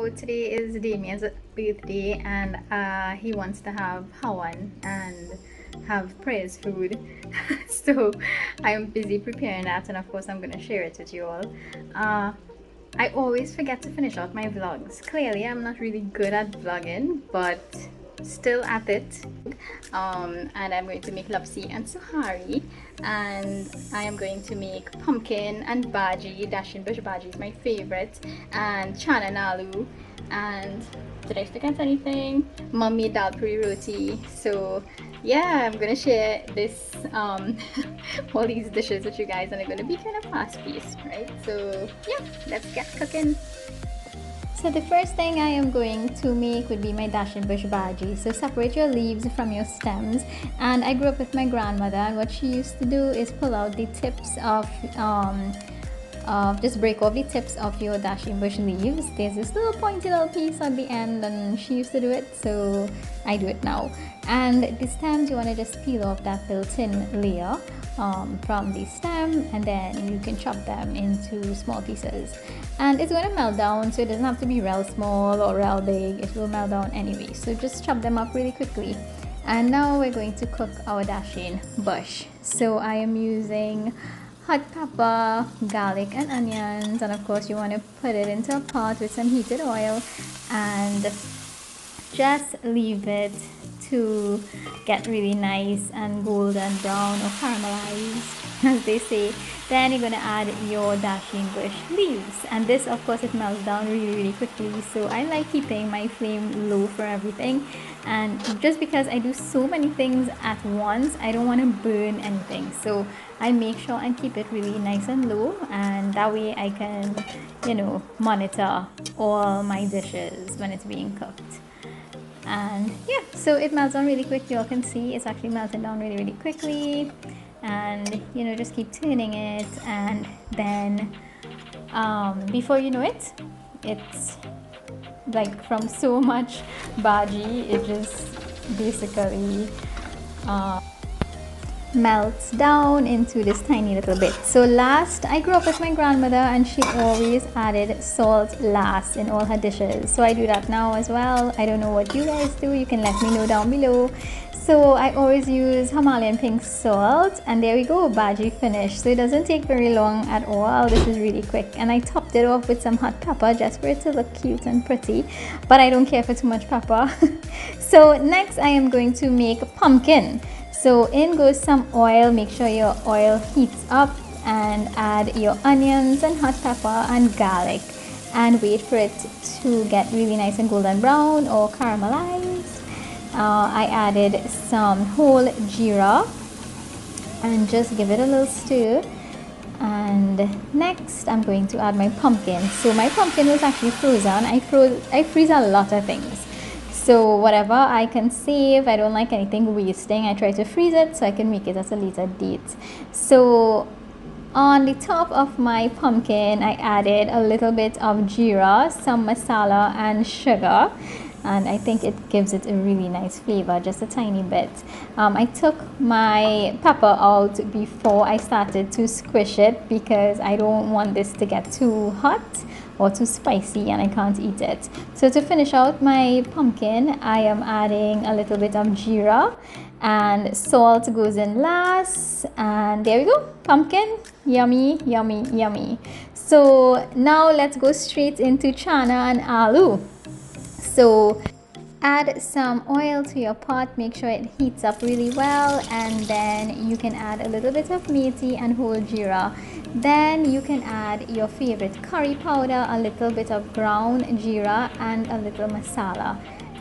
So today is Damien's birthday, and he wants to have Hawan and have praise food. So I'm busy preparing that, and of course I'm gonna share it with you all. I always forget to finish out my vlogs. Clearly, I'm not really good at vlogging, but still at it. And I'm going to make lapsi and suhari, and I am going to make pumpkin and bhaji. Dashin bush bhaji is my favorite, and Channa and aloo. And did I forget anything? Mummy dal puri roti. So yeah, I'm gonna share this all these dishes with you guys, and they're gonna be kind of fast paced, right? So yeah, let's get cooking. So the first thing I am going to make would be my dashin bush bhaji. So separate your leaves from your stems. And I grew up with my grandmother, and what she used to do is pull out the tips of just break off the tips of your dashin bush leaves. There's this little pointy little piece at the end, and she used to do it, so I do it now. And the stems, you want to just peel off that little thin layer from the stem, and then you can chop them into small pieces, and it's going to melt down, so it doesn't have to be real small or real big. It will melt down anyway, so just chop them up really quickly. And now we're going to cook our dashin bush. So I am using hot pepper, garlic and onions, and of course you want to put it into a pot with some heated oil and just leave it to get really nice and golden brown or caramelized, as they say. Then you're going to add your dashin bush leaves, and this of course it melts down really quickly, so I like keeping my flame low for everything. And just because I do so many things at once, I don't want to burn anything, so I make sure and keep it really nice and low, and that way I can, monitor all my dishes when it's being cooked. And yeah, so it melts down really quick. You all can see it's actually melting down really quickly, and just keep turning it, and then before you know it, it's like from so much bhaji, it just basically melts down into this tiny little bit. So last, I grew up with my grandmother, and she always added salt last in all her dishes, so I do that now as well. I don't know what you guys do, you can let me know down below. So I always use Himalayan pink salt, and there we go, bhaji finished. So it doesn't take very long at all. This is really quick, and I topped it off with some hot pepper just for it to look cute and pretty, but I don't care for too much pepper. So next I am going to make pumpkin. So in goes some oil. Make sure your oil heats up, and add your onions and hot pepper and garlic, and wait for it to get really nice and golden brown or caramelized. I added some whole jeera and just give it a little stir. And next I'm going to add my pumpkin. So my pumpkin was actually frozen. I freeze a lot of things, so whatever I can save, I don't like anything wasting. I try to freeze it so I can make it at a later date. So on the top of my pumpkin, I added a little bit of jeera, some masala and sugar, and I think it gives it a really nice flavor, just a tiny bit. I took my pepper out before I started to squish it, because I don't want this to get too hot or too spicy and I can't eat it. So to finish out my pumpkin, I am adding a little bit of jeera, and salt goes in last, and there we go, pumpkin, yummy. So now let's go straight into chana and aloo. So add some oil to your pot, make sure it heats up really well, and then you can add a little bit of methi and whole jeera. Then you can add your favorite curry powder, a little bit of ground jeera, and a little masala,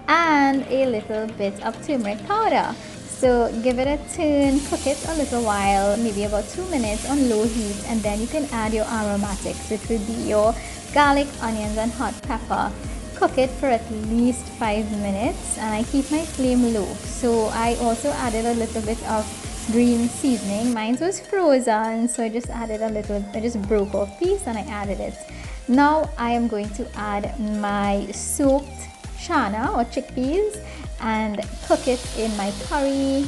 and a little bit of turmeric powder. So give it a turn, cook it a little while, maybe about 2 minutes on low heat, and then you can add your aromatics, which would be your garlic, onions and hot pepper. Cook it for at least 5 minutes, and I keep my flame low. So I also added a little bit of green seasoning. Mine was frozen, so I just added a little. I just broke off piece and I added it. Now I am going to add my soaked chana or chickpeas and cook it in my curry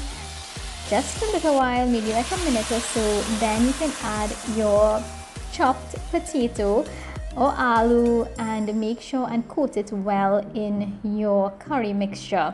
just a little while, maybe like a minute or so. Then you can add your chopped potato or aloo and make sure and coat it well in your curry mixture.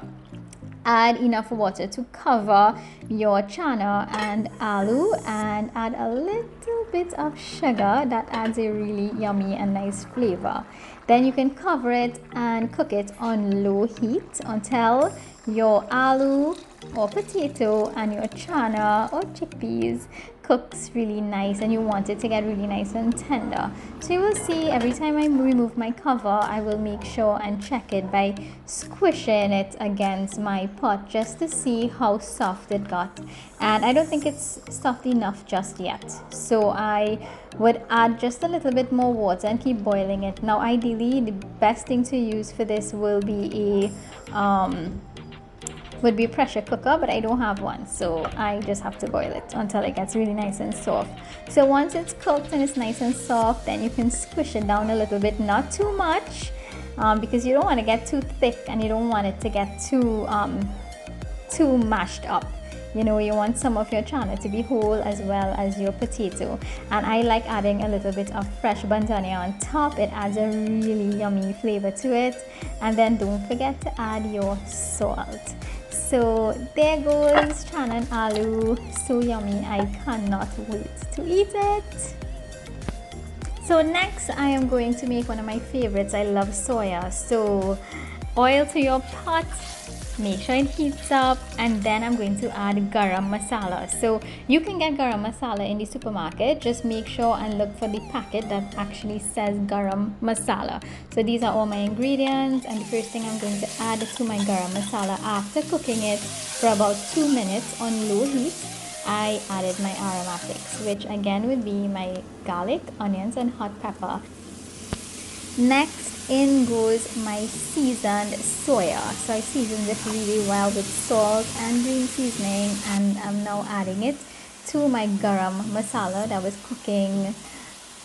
Add enough water to cover your chana and aloo and add a little bit of sugar. That adds a really yummy and nice flavor. Then you can cover it and cook it on low heat until your aloo or potato and your chana or chickpeas cooks really nice, and you want it to get really nice and tender. So you will see every time I remove my cover, I will make sure and check it by squishing it against my pot just to see how soft it got. And I don't think it's soft enough just yet, so I would add just a little bit more water and keep boiling it. Now ideally the best thing to use for this will be a pressure cooker, but I don't have one, so I just have to boil it until it gets really nice and soft. So once it's cooked and it's nice and soft, then you can squish it down a little bit, not too much, because you don't want to get too thick and you don't want it to get too mashed up. You know, you want some of your chana to be whole as well as your potato. And I like adding a little bit of fresh bandhania on top. It adds a really yummy flavor to it. And then don't forget to add your salt. So there goes chana and aloo. So yummy, I cannot wait to eat it. So next I am going to make one of my favorites. I love soya. So oil to your pot, make sure it heats up, and then I'm going to add garam masala. So you can get garam masala in the supermarket. Just make sure and look for the packet that actually says garam masala. So these are all my ingredients, and the first thing I'm going to add to my garam masala after cooking it for about 2 minutes on low heat, I added my aromatics, which again would be my garlic, onions and hot pepper. Next in goes my seasoned soya. So I seasoned it really well with salt and green seasoning, and I'm now adding it to my garam masala that was cooking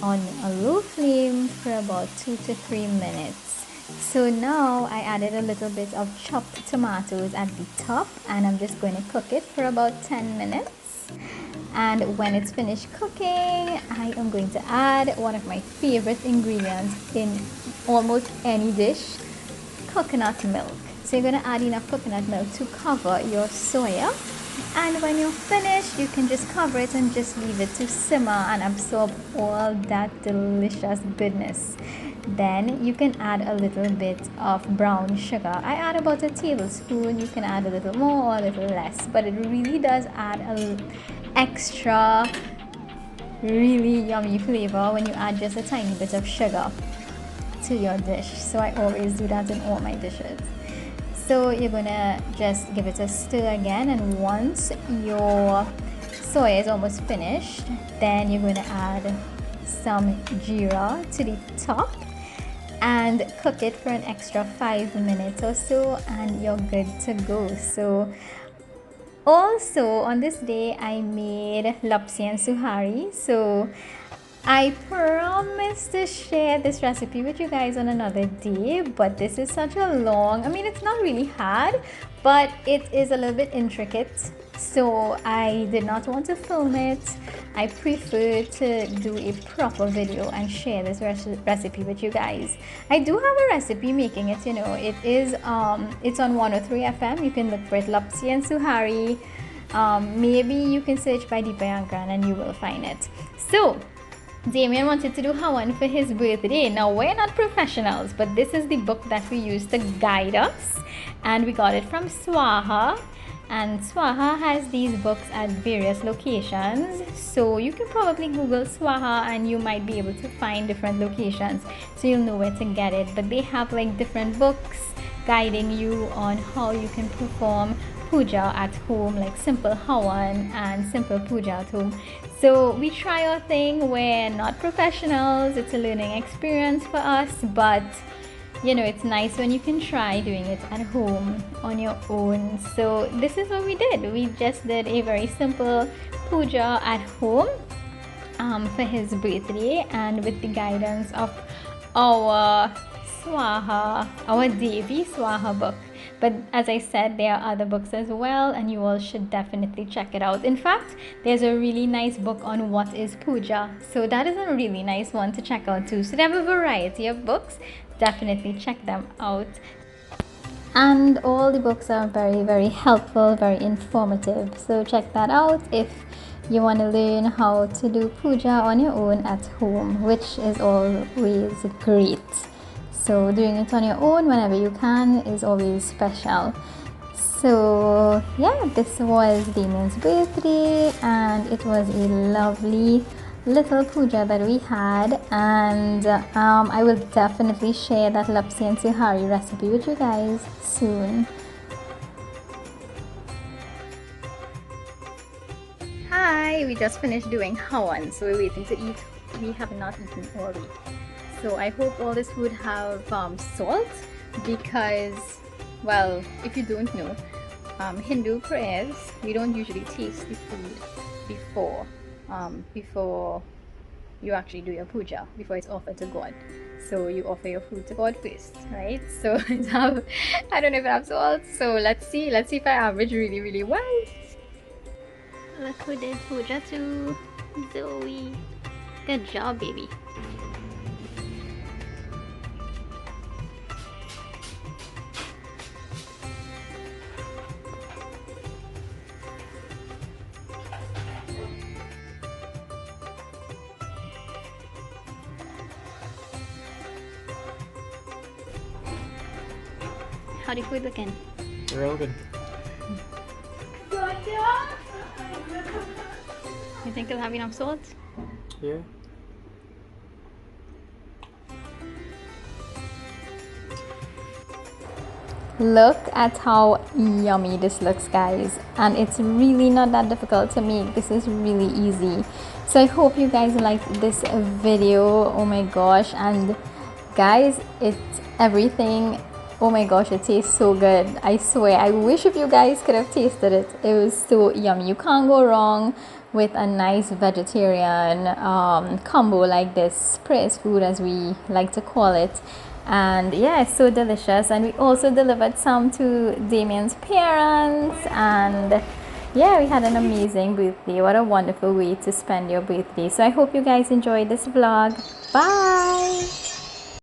on a low flame for about 2 to 3 minutes. So now I added a little bit of chopped tomatoes at the top, and I'm just going to cook it for about 10 minutes. And when it's finished cooking, I am going to add one of my favorite ingredients in almost any dish, coconut milk. So you're going to add enough coconut milk to cover your soya, and when you're finished, you can just cover it and just leave it to simmer and absorb all that delicious goodness. Then you can add a little bit of brown sugar. I add about a tablespoon. You can add a little more or a little less, but it really does add an extra really yummy flavor when you add just a tiny bit of sugar to your dish. So I always do that in all my dishes. So you're gonna just give it a stir again, and once your soya is almost finished, then you're gonna add some jeera to the top and cook it for an extra 5 minutes or so, and you're good to go. So also on this day I made lapsi and suhari. So I promised to share this recipe with you guys on another day, but this is such a long, I mean it's not really hard, but it is a little bit intricate, so I did not want to film it. I prefer to do a proper video and share this recipe with you guys. I do have a recipe making it, you know, it is it's on 103 FM. You can look for it, lapsi and suhari. Maybe you can search by Deepa Yankran and you will find it. So Damien wanted to do Hawan for his birthday. Now we're not professionals, but this is the book that we use to guide us, and we got it from Swaha, and Swaha has these books at various locations. So you can probably Google Swaha and you might be able to find different locations, so you'll know where to get it. But they have like different books guiding you on how you can perform puja at home, like simple hawan and simple puja at home. So we try our thing. We're not professionals, it's a learning experience for us, but you know, it's nice when you can try doing it at home on your own. So this is what we did. We just did a very simple puja at home for his birthday, and with the guidance of our Swaha, our Devi Swaha book. But as I said, there are other books as well, and you all should definitely check it out. In fact, there's a really nice book on what is puja, so that is a really nice one to check out too. So they have a variety of books. Definitely check them out. And all the books are very, very helpful, very informative. So check that out if you want to learn how to do puja on your own at home, which is always great. So doing it on your own whenever you can is always special. So yeah, this was Deemz's birthday, and it was a lovely little puja that we had, and I will definitely share that lapsi and sihari recipe with you guys soon. Hi, we just finished doing hawan, so we're waiting to eat. We have not eaten all week, so I hope all this food have salt, because, well, if you don't know, Hindu prayers, we don't usually taste the food before you actually do your puja, before it's offered to God. So you offer your food to God first, right? So I don't know if I have salt, so let's see if I average really well. Look who did puja too, Zoe. Good job, baby. How the food looking? They're all good. You think it'll have enough salt? Yeah. Look at how yummy this looks, guys, and it's really not that difficult to make. This is really easy. So I hope you guys liked this video. Oh my gosh, and guys, it's everything. Oh my gosh, it tastes so good. I swear, I wish if you guys could have tasted it. It was so yummy. You can't go wrong with a nice vegetarian combo like this, praise food as we like to call it. And yeah, it's so delicious. And we also delivered some to Damien's parents, and yeah, we had an amazing birthday. What a wonderful way to spend your birthday. So I hope you guys enjoyed this vlog. Bye.